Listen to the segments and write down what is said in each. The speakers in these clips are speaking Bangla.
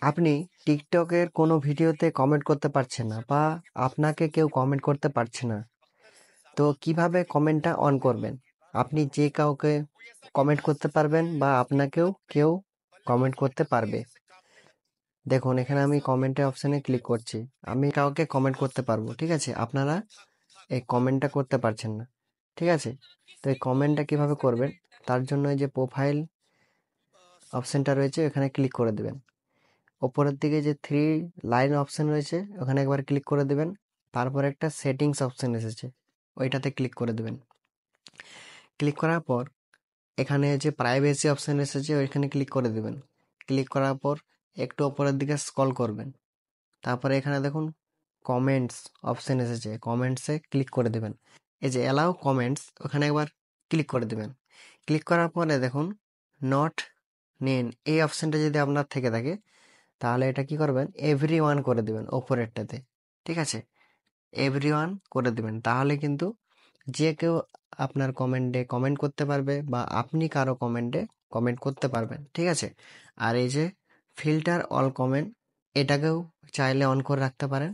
আপনি টিকটকের কোনো ভিডিওতে কমেন্ট করতে পারছেন না বা আপনাকে কেউ কমেন্ট করতে পারছে না, তো কিভাবে কমেন্টটা অন করবেন? আপনি যে কাউকে কমেন্ট করতে পারবেন বা আপনাকেও কেউ কমেন্ট করতে পারবে। দেখুন, এখানে আমি কমেন্টের অপশানে ক্লিক করছি। আমি কাউকে কমেন্ট করতে পারবো, ঠিক আছে? আপনারা এই কমেন্টটা করতে পারছেন না, ঠিক আছে? তো এই কমেন্টটা কিভাবে করবেন, তার জন্য এই যে প্রোফাইল অপশানটা রয়েছে এখানে ক্লিক করে দেবেন। ওপরের দিকে যে থ্রি লাইন অপশান রয়েছে ওখানে একবার ক্লিক করে দেবেন। তারপর একটা সেটিংস অপশান এসেছে, ওইটাতে ক্লিক করে দেবেন। ক্লিক করার পর এখানে যে প্রাইভেসি অপশান এসেছে ওইখানে ক্লিক করে দেবেন। ক্লিক করার পর একটু ওপরের দিকে স্ক্রল করবেন। তারপরে এখানে দেখুন কমেন্টস অপশান এসেছে, কমেন্টসে ক্লিক করে দেবেন। এই যে অ্যালাউ কমেন্টস ওখানে একবার ক্লিক করে দেবেন। ক্লিক করার পরে দেখুন নট নেন এই অপশানটা যদি আপনার থেকে থাকে তাহলে এটা কি করবেন, এভরিওয়ান করে দেবেন ওপরেরটাতে, ঠিক আছে? এভরিওয়ান করে দেবেন, তাহলে কিন্তু যে কেউ আপনার কমেন্টে কমেন্ট করতে পারবে বা আপনি কারো কমেন্টে কমেন্ট করতে পারবেন, ঠিক আছে? আর এই যে ফিল্টার অল কমেন্ট, এটাকেও চাইলে অন করে রাখতে পারেন।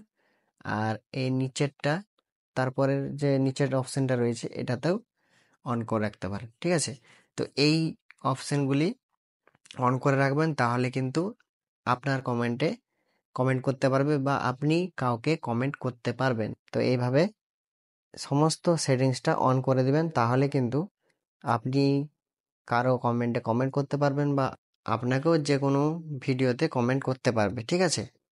আর এই নিচেরটা, তারপরের যে নিচের অপশানটা রয়েছে এটাতেও অন করে রাখতে পারেন, ঠিক আছে? তো এই অপশানগুলি অন করে রাখবেন, তাহলে কিন্তু আপনার কমেন্টে কমেন্ট করতে পারবে বা আপনি কাউকে কমেন্ট করতে পারবেন। তো এইভাবে সমস্ত সেটিংসটা অন করে দিবেন, তাহলে কিন্তু আপনি কারো কমেন্টে কমেন্ট করতে পারবেন বা আপনাকেও যে কোনো ভিডিওতে কমেন্ট করতে পারবে, ঠিক আছে?